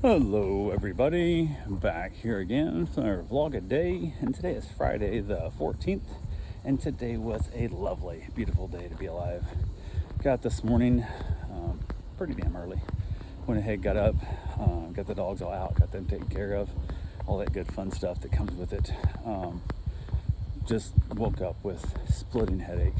Hello everybody, back here again for our vlog a day, and today is Friday the 14th, and today was a lovely, beautiful day to be alive. Got this morning pretty damn early. Went ahead, got up, got the dogs all out, got them taken care of, all that good fun stuff that comes with it. Just woke up with splitting headache,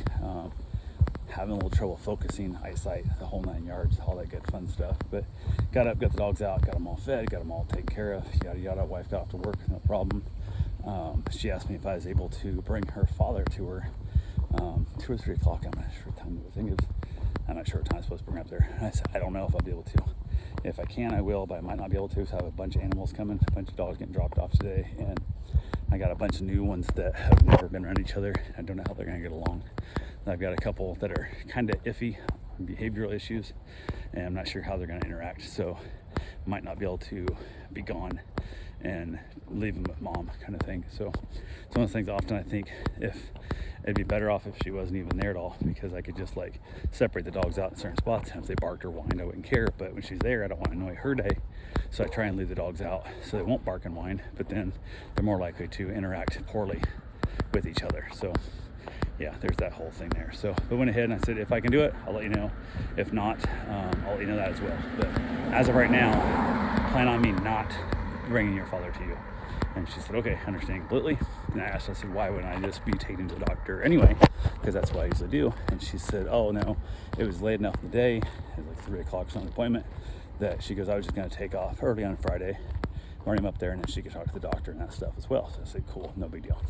having a little trouble focusing, eyesight, the whole 9 yards, all that good fun stuff. But got up, got the dogs out, got them all fed, got them all taken care of, yada yada. Wife got off to work, no problem. She asked me if I was able to bring her father to her 2 or 3 o'clock. I'm not sure what time the thing is. I'm not sure what time I'm supposed to bring her up there. I said, I don't know if I'll be able to. If I can, I will, but I might not be able to. So I have a bunch of animals coming, a bunch of dogs getting dropped off today, and I got a bunch of new ones that have never been around each other. I don't know how they're going to get along. I've got a couple that are kind of iffy, behavioral issues, and I'm not sure how they're going to interact. So might not be able to be gone and leave them with mom, kind of thing. So it's one of the things often I think if it'd be better off if she wasn't even there at all, because I could just like separate the dogs out in certain spots, and if they barked or whined I wouldn't care. But when she's there, I don't want to annoy her day, so I try and leave the dogs out so they won't bark and whine, but then they're more likely to interact poorly with each other. So yeah, there's that whole thing there. So I went ahead and I said, if I can do it, I'll let you know. If not, I'll let you know that as well. But as of right now, plan on me not bringing your father to you. And she said, okay, I understand completely. And I asked, I said, why wouldn't I just be taken to the doctor anyway? Because that's what I usually do. And she said, oh no, it was late enough in the day, it was like 3 o'clock on the appointment, that she goes, I was just going to take off early on Friday, bring him up there, and then she could talk to the doctor and that stuff as well. So I said, cool, no big deal.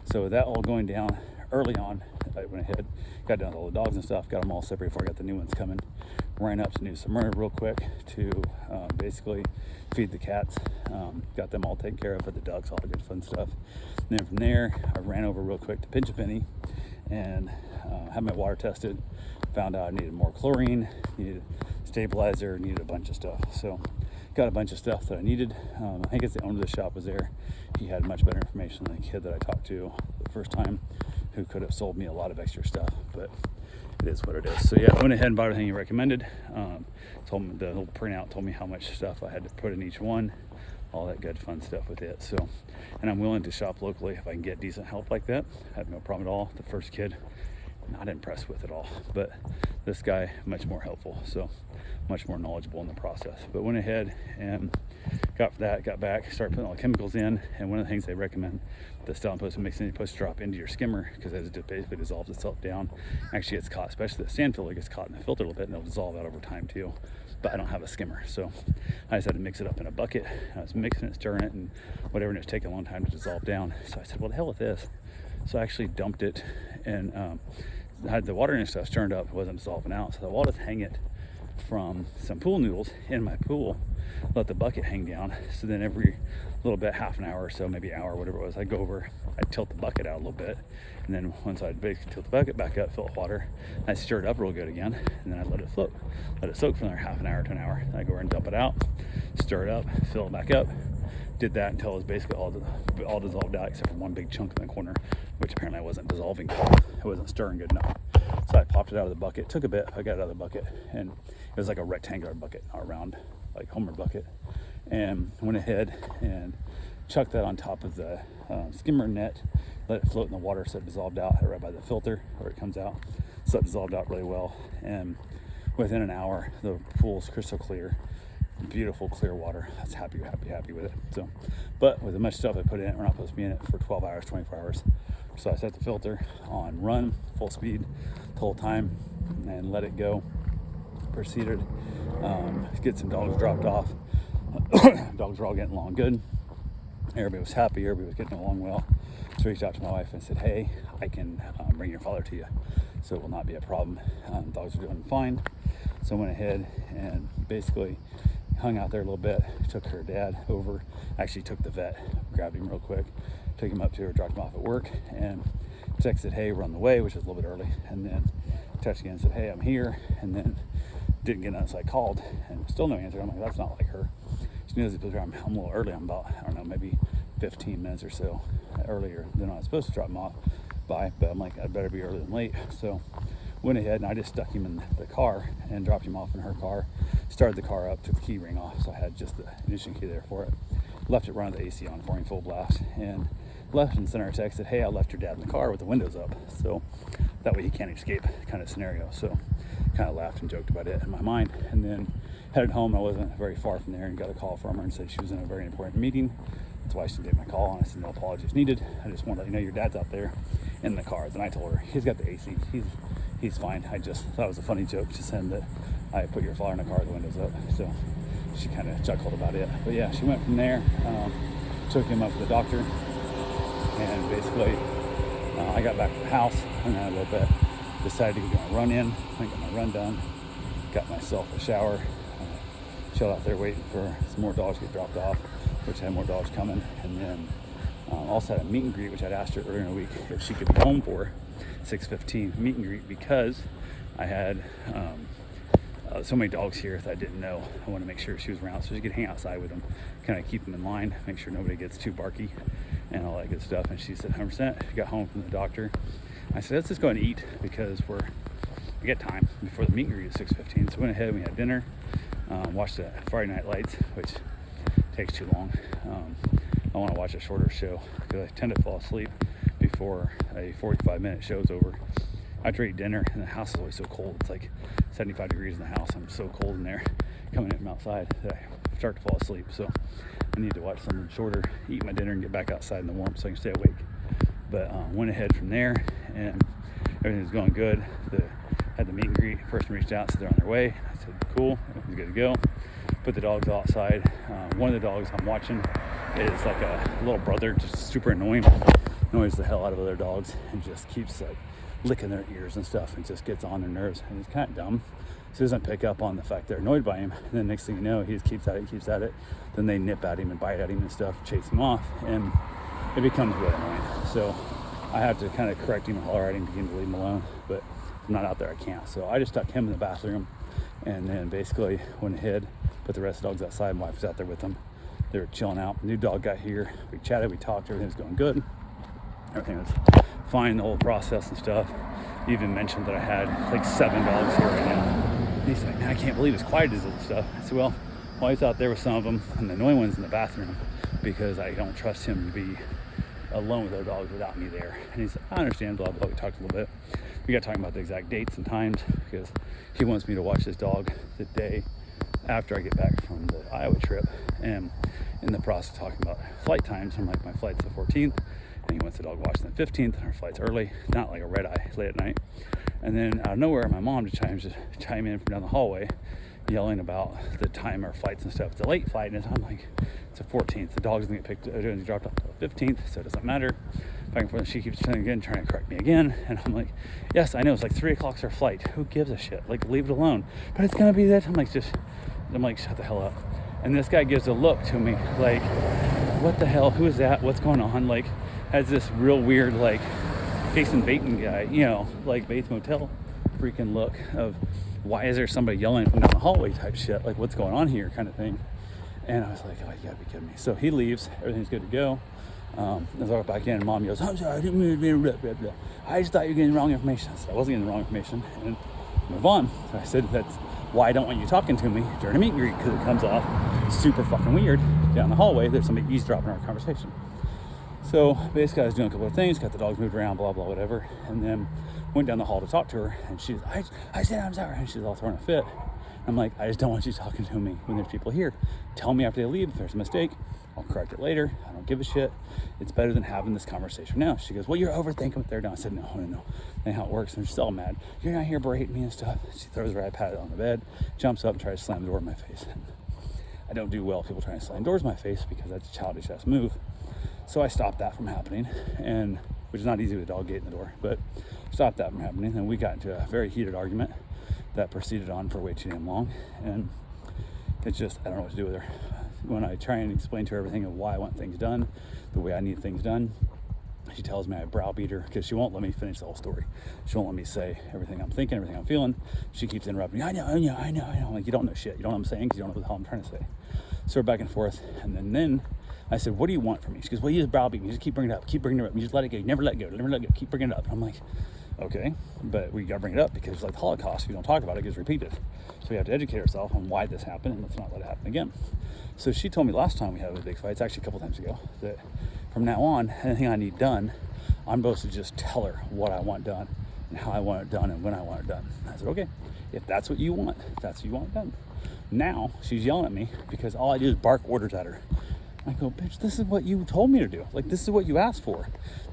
So with that all going down early on, I went ahead, got down with all the dogs and stuff, got them all separate before I got the new ones coming. Ran up to New Smyrna real quick to basically feed the cats. Got them all taken care of, for the ducks, all the good fun stuff. And then from there, I ran over real quick to Pinch a Penny and had my water tested. Found out I needed more chlorine, needed stabilizer, needed a bunch of stuff. So got a bunch of stuff that I needed. I think it's the owner of the shop was there. He had much better information than the kid that I talked to the first time, who could have sold me a lot of extra stuff, but it is what it is. So yeah, I went ahead and bought everything he recommended. Told me the little printout told me how much stuff I had to put in each one, all that good fun stuff with it. So, and I'm willing to shop locally if I can get decent help like that. I have no problem at all. The first kid, not impressed with at all, but this guy much more helpful, so much more knowledgeable in the process. But went ahead and got back, started putting all the chemicals in. And one of the things they recommend, the Stallion Post mix, you're supposed to drop into your skimmer, because it just basically dissolves itself down. Actually, it's caught, especially the sand filter gets caught in the filter a little bit, and it'll dissolve out over time too. But I don't have a skimmer, so I just had to mix it up in a bucket. I was mixing it, stirring it, and whatever, and it was taking a long time to dissolve down. So I said, well, the hell with this. So I actually dumped it and had the water and stuff turned up. It wasn't dissolving out, so I'll just hang it from some pool noodles in my pool, let the bucket hang down. So then every little bit, half an hour or so, maybe an hour, whatever it was, I'd go over, I'd tilt the bucket out a little bit, and then once I'd basically tilt the bucket back up, fill it with water, I'd stir it up real good again, and then I'd let it float, let it soak for another half an hour to an hour. Then I'd go over and dump it out, stir it up, fill it back up. Did that until it was basically all dissolved out, except for one big chunk in the corner, which apparently I wasn't dissolving. It wasn't stirring good enough. So I popped it out of the bucket. It took a bit. I got it out of the bucket, and it was like a rectangular bucket, not a round, like Homer bucket. And went ahead and chucked that on top of the skimmer net, let it float in the water so it dissolved out right by the filter where it comes out. So it dissolved out really well. And within an hour, the pool's crystal clear. Beautiful clear water. I was happy with it. So, but with the much stuff I put in it, we're not supposed to be in it for 12 hours, 24 hours. So I set the filter on run, full speed, the whole time, and let it go. Proceeded to get some dogs dropped off. Dogs were all getting along good. Everybody was happy. Everybody was getting along well. So I reached out to my wife and said, hey, I can bring your father to you, so it will not be a problem. Dogs are doing fine. So I went ahead and basically hung out there a little bit, took her dad over, actually took the vet, grabbed him real quick, took him up to her, dropped him off at work, and texted, hey, we're on the way, which is a little bit early, and then texted again and said, hey, I'm here, and then didn't get an answer. I called, and still no answer. I'm like, that's not like her. She knows I'm a little early. I'm about, I don't know, maybe 15 minutes or so earlier than I was supposed to drop him off by, but I'm like, I better be early than late. So went ahead and I just stuck him in the car and dropped him off in her car, started the car up, took the key ring off, so I had just the ignition key there for it, left it running the AC on for him full blast, and left and sent her a text that, hey, I left your dad in the car with the windows up, so that way he can't escape kind of scenario. So kind of laughed and joked about it in my mind, and then headed home. I wasn't very far from there and got a call from her and said she was in a very important meeting. That's why she didn't take my call, and I said no apologies needed. I just want to let you know your dad's out there in the car. Then I told her he's got the AC, he's fine. I just thought it was a funny joke to send that I put your father in the car with the windows up. So she kind of chuckled about it. But yeah, she went from there, took him up to the doctor, and basically I got back to the house and I a little bit decided to get my run in. I got my run done, got myself a shower, chilled out there waiting for some more dogs to get dropped off, which I had more dogs coming, and then also had a meet and greet, which I'd asked her earlier in the week if she could be home for 6:15 meet and greet, because I had so many dogs here that I didn't know. I wanted to make sure she was around so she could hang outside with them, kind of keep them in line, make sure nobody gets too barky and all that good stuff. And she said 100%. She got home from the doctor. I said, let's just go and eat because we got time before the meet and greet at 6:15. So we went ahead and we had dinner, watched the Friday Night Lights, which takes too long. I want to watch a shorter show because I tend to fall asleep before a 45-minute show's over. After I eat dinner, and the house is always so cold. It's like 75 degrees in the house. I'm so cold in there coming in from outside that I start to fall asleep. So I need to watch something shorter, eat my dinner, and get back outside in the warmth so I can stay awake. But went ahead from there, and everything was going good. Had the meet and greet. Person reached out, said they're on their way. I said, cool, everything's good to go. Put the dogs outside. One of the dogs I'm watching is like a little brother, just super annoying. Annoys the hell out of other dogs and just keeps like licking their ears and stuff and just gets on their nerves. And he's kind of dumb. So he doesn't pick up on the fact they're annoyed by him. And then next thing you know, he just keeps at it. Then they nip at him and bite at him and stuff, chase him off. And it becomes really annoying. So I have to kind of correct him and holler at him, begin to leave him alone. But if I'm not out there, I can't. So I just stuck him in the bathroom and then basically went ahead, put the rest of the dogs outside. My wife was out there with them. They were chilling out. New dog got here. We chatted, we talked, everything was going good. Everything was fine, the whole process and stuff. He even mentioned that I had like 7 dogs here right now. And he's like, man, I can't believe it's quiet as this stuff. I said, well, he's out there with some of them, and the annoying one's in the bathroom because I don't trust him to be alone with other dogs without me there. And he said, I understand, blah, blah. We talked a little bit. We got talking about the exact dates and times because he wants me to watch this dog the day after I get back from the Iowa trip. And in the process of talking about flight times, I'm like, my flight's the 14th, and he wants the dog watched on the 15th, and our flight's early, not like a red eye late at night. And then out of nowhere, my mom just chime in from down the hallway, yelling about the time our flights and stuff. It's a late flight, and I'm like, it's the 14th. The dog's gonna get dropped off to the 15th, so it doesn't matter. Back and forth, she keeps trying to correct me again, and I'm like, yes, I know, it's like 3 o'clock's our flight. Who gives a shit? Like, leave it alone. But it's gonna be that. I'm like, shut the hell up. And this guy gives a look to me, like, what the hell? Who is that? What's going on? Like, has this real weird, like, Jason Bateman guy, like Bates Motel freaking look of why is there somebody yelling from down the hallway type shit? Like, what's going on here kind of thing. And I was like, oh, you gotta be kidding me. So he leaves, everything's good to go. As I walk back in, Mom goes, I'm sorry, I didn't mean to be blah, blah, blah. I just thought you were getting the wrong information. So I wasn't getting the wrong information, and move on. So I said, that's why I don't want you talking to me during a meet and greet, because it comes off super fucking weird down the hallway. There's somebody eavesdropping our conversation. So basically I was doing a couple of things, got the dogs moved around, blah, blah, whatever. And then went down the hall to talk to her, and she's, I said, I'm sorry. And she's all throwing a fit. I'm like, I just don't want you talking to me when there's people here. Tell me after they leave if there's a mistake. I'll correct it later. I don't give a shit. It's better than having this conversation now. She goes, well, you're overthinking what they're doing. I said, no. That's how it works. And she's all mad. You're not here berating me and stuff. She throws her iPad on the bed, jumps up and tries to slam the door in my face. I don't do well people trying to slam doors in my face because that's a childish ass move. So I stopped that from happening, and which is not easy with a dog gate in the door, but stopped that from happening. And we got into a very heated argument that proceeded on for way too damn long. And it's just, I don't know what to do with her. When I try and explain to her everything of why I want things done, the way I need things done, she tells me I browbeat her because she won't let me finish the whole story. She won't let me say everything I'm thinking, everything I'm feeling. She keeps interrupting me. I know. I'm like, you don't know shit. You don't know what I'm saying because you don't know what the hell I'm trying to say. So we're back and forth. And then I said, what do you want from me? She goes, well, you just browbeat me. You just keep bringing it up. You just let it go. You never let go. Keep bringing it up. And I'm like, Okay, but we got to bring it up because like the Holocaust, if you don't talk about it, it gets repeated. So we have to educate ourselves on why this happened and let's not let it happen again. So she told me last time we had a big fight, it's actually a couple times ago, that from now on, anything I need done, I'm supposed to just tell her what I want done and how I want it done and when I want it done. I said, okay, if that's what you want, if that's what you want it done. Now she's yelling at me because all I do is bark orders at her. I go, bitch, this is what you told me to do. Like, this is what you asked for.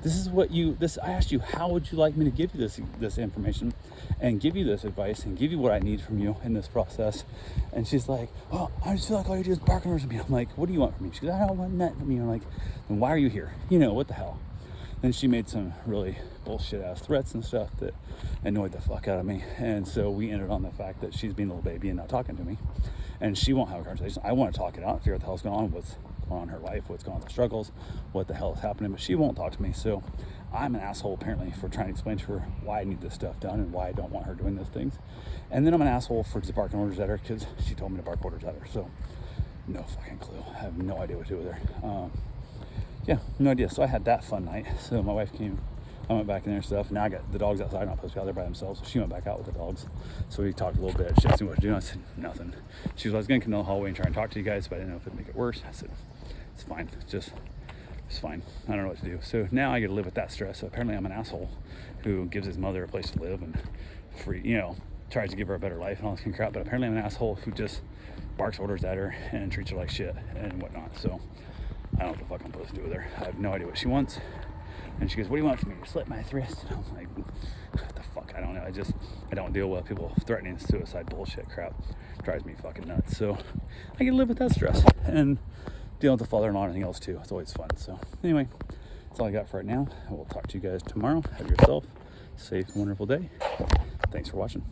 I asked you, how would you like me to give you this information and give you this advice and give you what I need from you in this process? And she's like, oh, I just feel like all you do is bark orders at me. I'm like, what do you want from me? She goes, I don't want that from you. I'm like, then why are you here? What the hell? Then she made some really bullshit ass threats and stuff that annoyed the fuck out of me. And so we ended on the fact that she's being a little baby and not talking to me. And she won't have a conversation. I want to talk it out, figure out what the hell's going on, what's going on in her life, what's going on with the struggles, what the hell is happening, but she won't talk to me. So I'm an asshole apparently for trying to explain to her why I need this stuff done and why I don't want her doing those things. And then I'm an asshole for just barking orders at her because she told me to bark orders at her. So no fucking clue. I have no idea what to do with her. Yeah, no idea. So I had that fun night. So my wife came, I went back in there and stuff. Now I got the dogs outside. I'm not supposed to be out there by themselves. So she went back out with the dogs. So we talked a little bit. She asked me what to do. I said, nothing. She was, I was going to come down the hallway and try and talk to you guys, but I didn't know if it'd make it worse. I said, it's fine. It's fine. I don't know what to do. So now I get to live with that stress. So apparently I'm an asshole who gives his mother a place to live and tries to give her a better life and all this kind of crap. But apparently I'm an asshole who just barks orders at her and treats her like shit and whatnot. So I don't know what the fuck I'm supposed to do with her. I have no idea what she wants. And she goes, what do you want from me? To slit my wrist? And I'm like, what the fuck? I don't know. I don't deal with people threatening suicide bullshit crap. It drives me fucking nuts. So I get to live with that stress and dealing with the father-in-law and everything else too. It's always fun. So anyway, that's all I got for right now. I will talk to you guys tomorrow. Have yourself a safe, wonderful day. Thanks for watching.